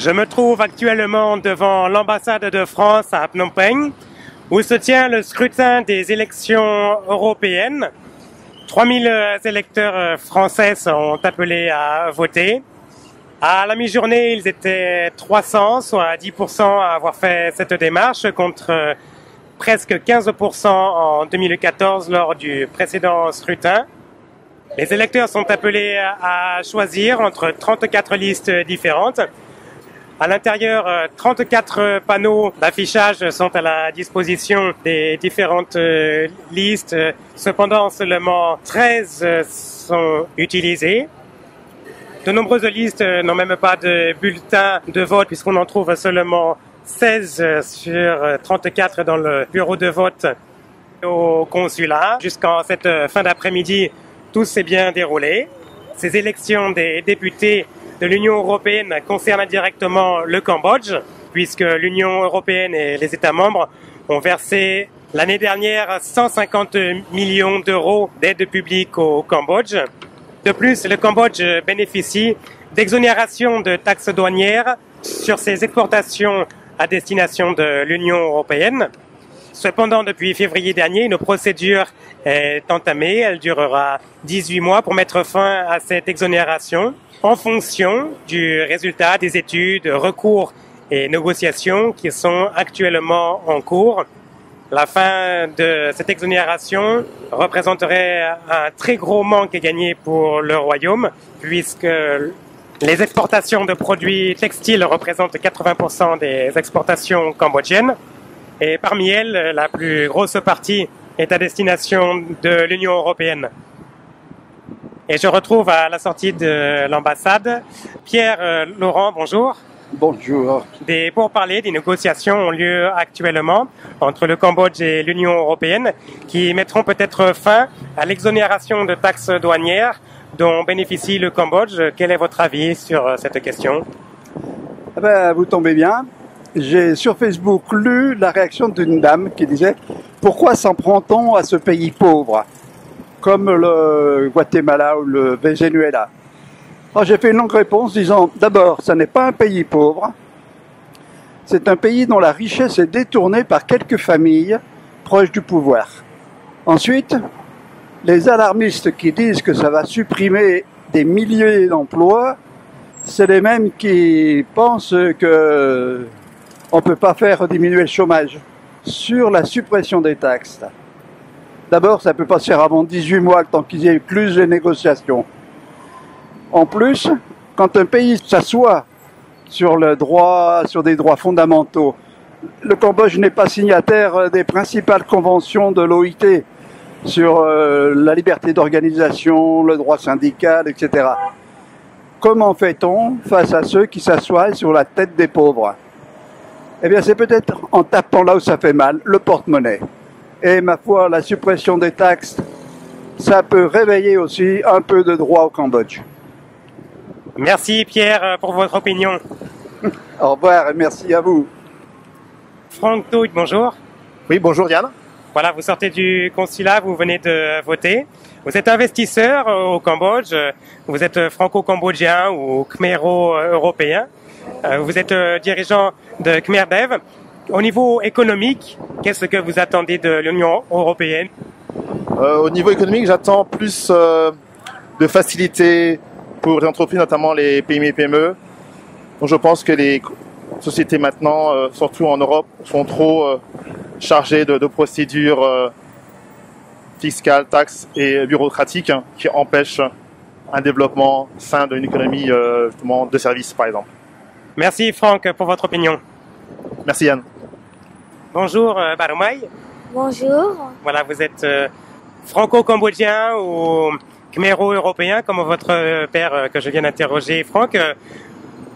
Je me trouve actuellement devant l'ambassade de France à Phnom Penh, où se tient le scrutin des élections européennes. 3000 électeurs français sont appelés à voter. À la mi-journée, ils étaient 300, soit 10% à avoir fait cette démarche, contre presque 15% en 2014 lors du précédent scrutin. Les électeurs sont appelés à choisir entre 34 listes différentes. À l'intérieur, 34 panneaux d'affichage sont à la disposition des différentes listes. Cependant, seulement 13 sont utilisées. De nombreuses listes n'ont même pas de bulletin de vote puisqu'on en trouve seulement 16 sur 34 dans le bureau de vote au consulat. Jusqu'en cette fin d'après-midi, tout s'est bien déroulé. Ces élections des députés de l'Union européenne concernent directement le Cambodge, puisque l'Union européenne et les États membres ont versé l'année dernière 150 millions d'euros d'aide publique au Cambodge. De plus, le Cambodge bénéficie d'exonérations de taxes douanières sur ses exportations à destination de l'Union européenne. Cependant, depuis février dernier, une procédure est entamée. Elle durera 18 mois pour mettre fin à cette exonération en fonction du résultat des études, recours et négociations qui sont actuellement en cours. La fin de cette exonération représenterait un très gros manque à gagner pour le Royaume, puisque les exportations de produits textiles représentent 80% des exportations cambodgiennes. Et parmi elles, la plus grosse partie est à destination de l'Union européenne. Et je retrouve à la sortie de l'ambassade Pierre Laurent, bonjour. Bonjour. Des pourparlers, des négociations ont lieu actuellement entre le Cambodge et l'Union européenne qui mettront peut-être fin à l'exonération de taxes douanières dont bénéficie le Cambodge. Quel est votre avis sur cette question? Vous tombez bien. J'ai sur Facebook lu la réaction d'une dame qui disait « Pourquoi s'en prend-on à ce pays pauvre ?» comme le Guatemala ou le Venezuela. Alors j'ai fait une longue réponse disant « D'abord, ce n'est pas un pays pauvre, c'est un pays dont la richesse est détournée par quelques familles proches du pouvoir. Ensuite, les alarmistes qui disent que ça va supprimer des milliers d'emplois, c'est les mêmes qui pensent que on ne peut pas faire diminuer le chômage sur la suppression des taxes. D'abord, ça ne peut pas se faire avant 18 mois, tant qu'ils aient plus de négociations. En plus, quand un pays s'assoit sur des droits fondamentaux, le Cambodge n'est pas signataire des principales conventions de l'OIT sur la liberté d'organisation, le droit syndical, etc. Comment fait-on face à ceux qui s'assoient sur la tête des pauvres ? Eh bien, c'est peut-être en tapant là où ça fait mal, le porte-monnaie. Et ma foi, la suppression des taxes, ça peut réveiller aussi un peu de droit au Cambodge. Merci Pierre pour votre opinion. Au revoir et merci à vous. Franck Touille, bonjour. Oui, bonjour Yann. Voilà, vous sortez du consulat, vous venez de voter. Vous êtes investisseur au Cambodge, vous êtes franco-cambodgien ou khmero-européen. Vous êtes dirigeant de Khmerdev. Au niveau économique, qu'est-ce que vous attendez de l'Union européenne? Au niveau économique, j'attends plus de facilité pour les entreprises, notamment les PME et PME. Donc je pense que les sociétés maintenant, surtout en Europe, sont trop chargées de procédures fiscales, taxes et bureaucratiques qui empêchent un développement sain d'une économie justement de services, par exemple. Merci Franck pour votre opinion. Merci Yann. Bonjour Barumai. Bonjour. Voilà, vous êtes franco-cambodgien ou khmero-européen, comme votre père que je viens d'interroger. Franck,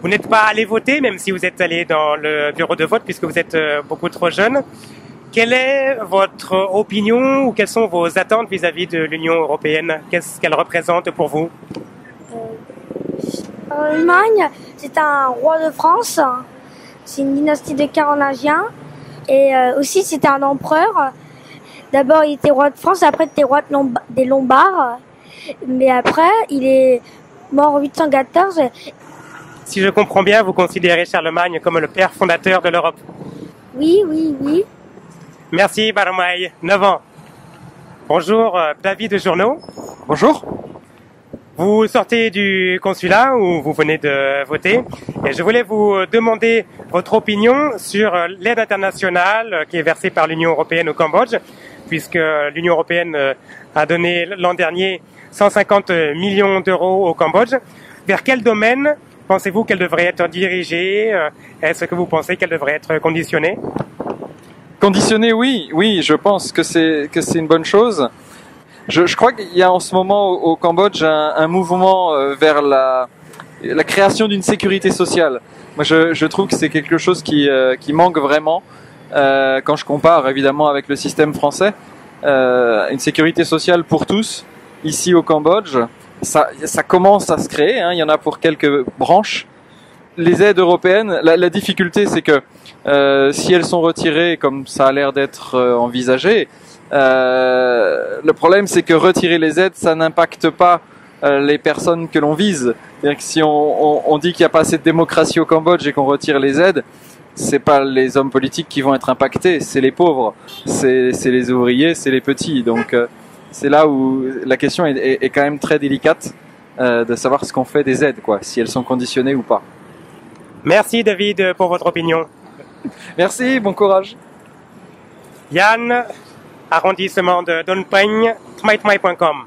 vous n'êtes pas allé voter, même si vous êtes allé dans le bureau de vote, puisque vous êtes beaucoup trop jeune. Quelle est votre opinion ou quelles sont vos attentes vis-à-vis de l'Union européenne? Qu'est-ce qu'elle représente pour vous? En Allemagne, c'est un roi de France. C'est une dynastie de Carolingiens. Et aussi, c'était un empereur. D'abord, il était roi de France, après, il était roi des Lombards. Mais après, il est mort en 814. Si je comprends bien, vous considérez Charlemagne comme le père fondateur de l'Europe. Oui, oui, oui. Merci, Baromai. 9 ans. Bonjour, David de Journeau. Bonjour. Vous sortez du consulat où vous venez de voter et je voulais vous demander votre opinion sur l'aide internationale qui est versée par l'Union européenne au Cambodge, puisque l'Union européenne a donné l'an dernier 150 millions d'euros au Cambodge. Vers quel domaine pensez-vous qu'elle devrait être dirigée? Est-ce que vous pensez qu'elle devrait être conditionnée? Conditionnée, oui, je pense que c'est une bonne chose. Je crois qu'il y a en ce moment au Cambodge un mouvement vers la création d'une sécurité sociale. Moi, je trouve que c'est quelque chose qui manque vraiment quand je compare évidemment avec le système français. Une sécurité sociale pour tous ici au Cambodge, ça commence à se créer. Hein, il y en a pour quelques branches. Les aides européennes, la difficulté, c'est que si elles sont retirées, comme ça a l'air d'être envisagé, le problème, c'est que retirer les aides, ça n'impacte pas les personnes que l'on vise. C'est-à-dire que si on dit qu'il n'y a pas assez de démocratie au Cambodge et qu'on retire les aides, c'est pas les hommes politiques qui vont être impactés, c'est les pauvres, c'est les ouvriers, c'est les petits. Donc c'est là où la question est quand même très délicate de savoir ce qu'on fait des aides, quoi, si elles sont conditionnées ou pas. Merci David pour votre opinion. Merci, bon courage. Yann, arrondissement de Phnom Penh, thmaithmai.com.